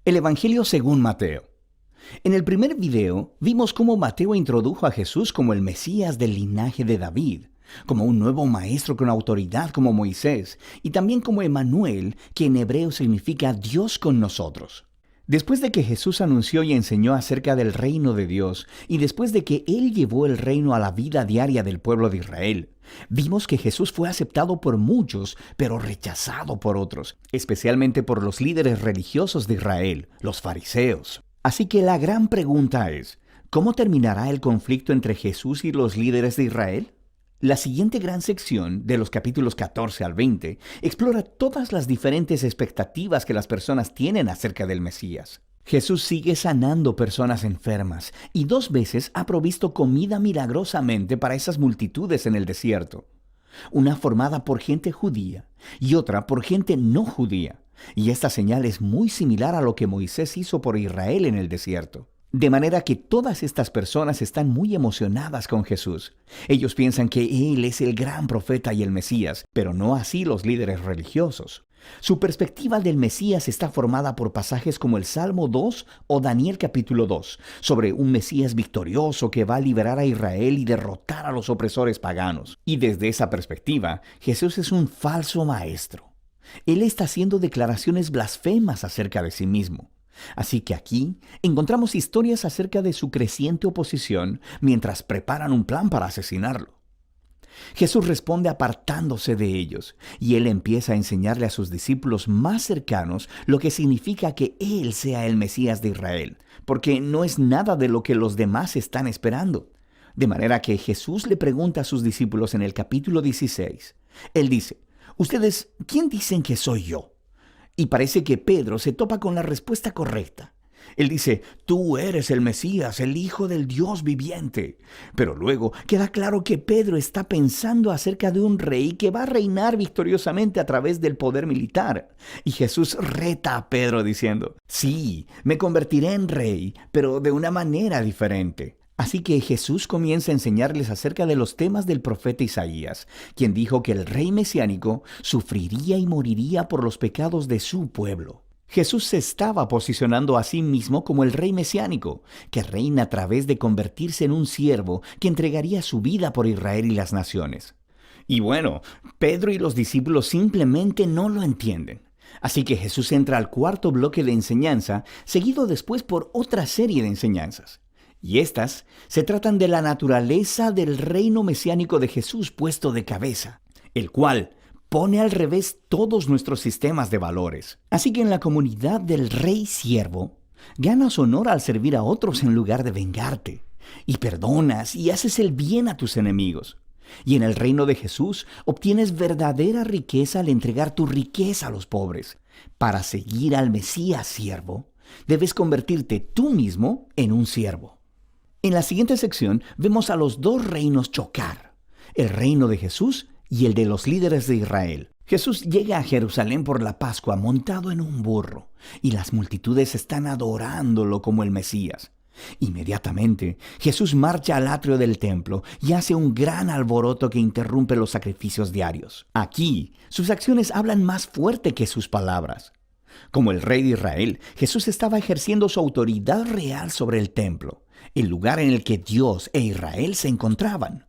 El Evangelio según Mateo. En el primer video vimos cómo Mateo introdujo a Jesús como el Mesías del linaje de David, como un nuevo maestro con autoridad como Moisés, y también como Emmanuel, que en hebreo significa Dios con nosotros. Después de que Jesús anunció y enseñó acerca del reino de Dios, y después de que Él llevó el reino a la vida diaria del pueblo de Israel, vimos que Jesús fue aceptado por muchos, pero rechazado por otros, especialmente por los líderes religiosos de Israel, los fariseos. Así que la gran pregunta es, ¿cómo terminará el conflicto entre Jesús y los líderes de Israel? La siguiente gran sección, de los capítulos 14 al 20, explora todas las diferentes expectativas que las personas tienen acerca del Mesías. Jesús sigue sanando personas enfermas y 2 veces ha provisto comida milagrosamente para esas multitudes en el desierto. Una formada por gente judía y otra por gente no judía. Y esta señal es muy similar a lo que Moisés hizo por Israel en el desierto. De manera que todas estas personas están muy emocionadas con Jesús. Ellos piensan que Él es el gran profeta y el Mesías, pero no así los líderes religiosos. Su perspectiva del Mesías está formada por pasajes como el Salmo 2 o Daniel capítulo 2, sobre un Mesías victorioso que va a liberar a Israel y derrotar a los opresores paganos. Y desde esa perspectiva, Jesús es un falso maestro. Él está haciendo declaraciones blasfemas acerca de sí mismo. Así que aquí encontramos historias acerca de su creciente oposición mientras preparan un plan para asesinarlo. Jesús responde apartándose de ellos, y Él empieza a enseñarle a sus discípulos más cercanos lo que significa que Él sea el Mesías de Israel, porque no es nada de lo que los demás están esperando. De manera que Jesús le pregunta a sus discípulos en el capítulo 16. Él dice, «¿Ustedes quién dicen que soy yo?» Y parece que Pedro se topa con la respuesta correcta. Él dice, «Tú eres el Mesías, el Hijo del Dios viviente». Pero luego queda claro que Pedro está pensando acerca de un rey que va a reinar victoriosamente a través del poder militar. Y Jesús reta a Pedro diciendo, «Sí, me convertiré en rey, pero de una manera diferente». Así que Jesús comienza a enseñarles acerca de los temas del profeta Isaías, quien dijo que el rey mesiánico sufriría y moriría por los pecados de su pueblo. Jesús se estaba posicionando a sí mismo como el rey mesiánico, que reina a través de convertirse en un siervo que entregaría su vida por Israel y las naciones. Y bueno, Pedro y los discípulos simplemente no lo entienden. Así que Jesús entra al cuarto bloque de enseñanza, seguido después por otra serie de enseñanzas. Y estas se tratan de la naturaleza del reino mesiánico de Jesús puesto de cabeza, el cual pone al revés todos nuestros sistemas de valores. Así que en la comunidad del rey siervo, ganas honor al servir a otros en lugar de vengarte, y perdonas y haces el bien a tus enemigos. Y en el reino de Jesús obtienes verdadera riqueza al entregar tu riqueza a los pobres. Para seguir al Mesías siervo, debes convertirte tú mismo en un siervo. En la siguiente sección vemos a los 2 reinos chocar, el reino de Jesús y el de los líderes de Israel. Jesús llega a Jerusalén por la Pascua montado en un burro, y las multitudes están adorándolo como el Mesías. Inmediatamente, Jesús marcha al atrio del templo y hace un gran alboroto que interrumpe los sacrificios diarios. Aquí, sus acciones hablan más fuerte que sus palabras. Como el rey de Israel, Jesús estaba ejerciendo su autoridad real sobre el templo, el lugar en el que Dios e Israel se encontraban.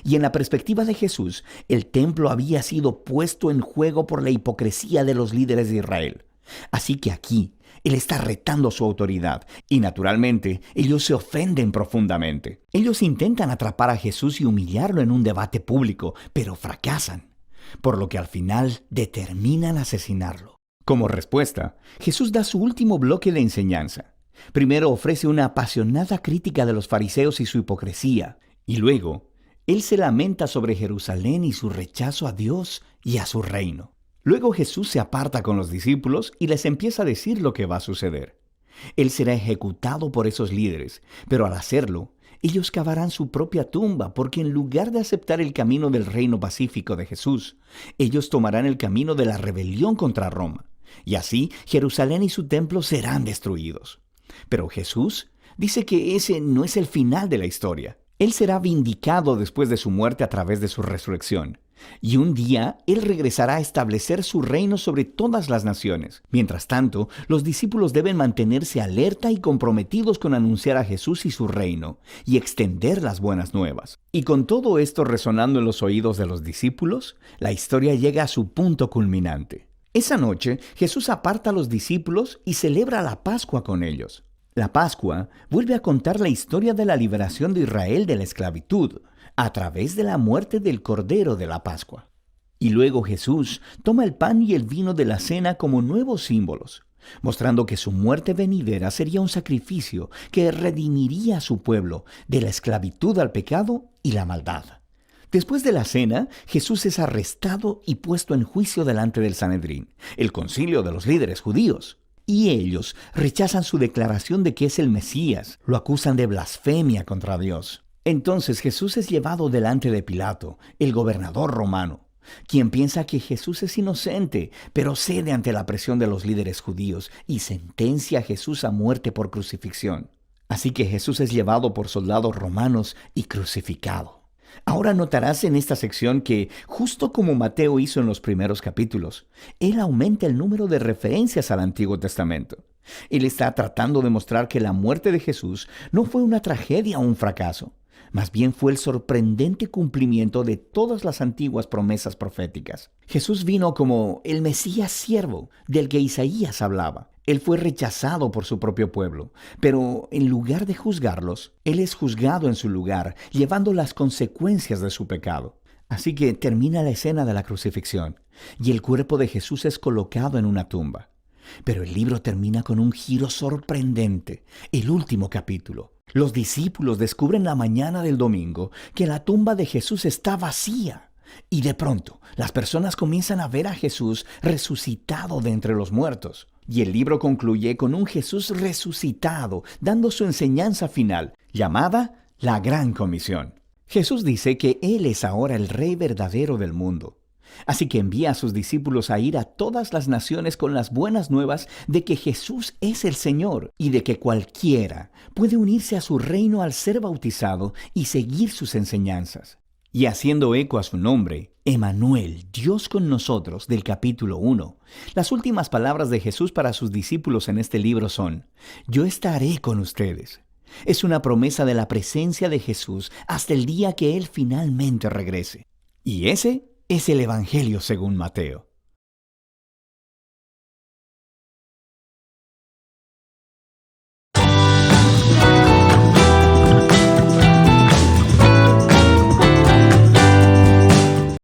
Y en la perspectiva de Jesús, el templo había sido puesto en juego por la hipocresía de los líderes de Israel. Así que aquí, Él está retando su autoridad, y naturalmente, ellos se ofenden profundamente. Ellos intentan atrapar a Jesús y humillarlo en un debate público, pero fracasan, por lo que al final determinan asesinarlo. Como respuesta, Jesús da su último bloque de enseñanza. Primero ofrece una apasionada crítica de los fariseos y su hipocresía, y luego, Él se lamenta sobre Jerusalén y su rechazo a Dios y a su reino. Luego Jesús se aparta con los discípulos y les empieza a decir lo que va a suceder. Él será ejecutado por esos líderes, pero al hacerlo, ellos cavarán su propia tumba, porque en lugar de aceptar el camino del reino pacífico de Jesús, ellos tomarán el camino de la rebelión contra Roma, y así Jerusalén y su templo serán destruidos. Pero Jesús dice que ese no es el final de la historia. Él será vindicado después de su muerte a través de su resurrección. Y un día Él regresará a establecer su reino sobre todas las naciones. Mientras tanto, los discípulos deben mantenerse alerta y comprometidos con anunciar a Jesús y su reino, y extender las buenas nuevas. Y con todo esto resonando en los oídos de los discípulos, la historia llega a su punto culminante. Esa noche, Jesús aparta a los discípulos y celebra la Pascua con ellos. La Pascua vuelve a contar la historia de la liberación de Israel de la esclavitud, a través de la muerte del Cordero de la Pascua. Y luego Jesús toma el pan y el vino de la cena como nuevos símbolos, mostrando que su muerte venidera sería un sacrificio que redimiría a su pueblo de la esclavitud al pecado y la maldad. Después de la cena, Jesús es arrestado y puesto en juicio delante del Sanedrín, el concilio de los líderes judíos. Y ellos rechazan su declaración de que es el Mesías, lo acusan de blasfemia contra Dios. Entonces Jesús es llevado delante de Pilato, el gobernador romano, quien piensa que Jesús es inocente, pero cede ante la presión de los líderes judíos y sentencia a Jesús a muerte por crucifixión. Así que Jesús es llevado por soldados romanos y crucificado. Ahora notarás en esta sección que, justo como Mateo hizo en los primeros capítulos, él aumenta el número de referencias al Antiguo Testamento. Él está tratando de mostrar que la muerte de Jesús no fue una tragedia o un fracaso. Más bien fue el sorprendente cumplimiento de todas las antiguas promesas proféticas. Jesús vino como el Mesías siervo del que Isaías hablaba. Él fue rechazado por su propio pueblo, pero en lugar de juzgarlos, Él es juzgado en su lugar, llevando las consecuencias de su pecado. Así que termina la escena de la crucifixión, y el cuerpo de Jesús es colocado en una tumba. Pero el libro termina con un giro sorprendente, el último capítulo. Los discípulos descubren la mañana del domingo que la tumba de Jesús está vacía. Y de pronto, las personas comienzan a ver a Jesús resucitado de entre los muertos. Y el libro concluye con un Jesús resucitado, dando su enseñanza final, llamada la Gran Comisión. Jesús dice que Él es ahora el Rey verdadero del mundo. Así que envía a sus discípulos a ir a todas las naciones con las buenas nuevas de que Jesús es el Señor y de que cualquiera puede unirse a su reino al ser bautizado y seguir sus enseñanzas. Y haciendo eco a su nombre, Emmanuel, Dios con nosotros, del capítulo 1, las últimas palabras de Jesús para sus discípulos en este libro son: yo estaré con ustedes. Es una promesa de la presencia de Jesús hasta el día que Él finalmente regrese. Y ese es el Evangelio según Mateo.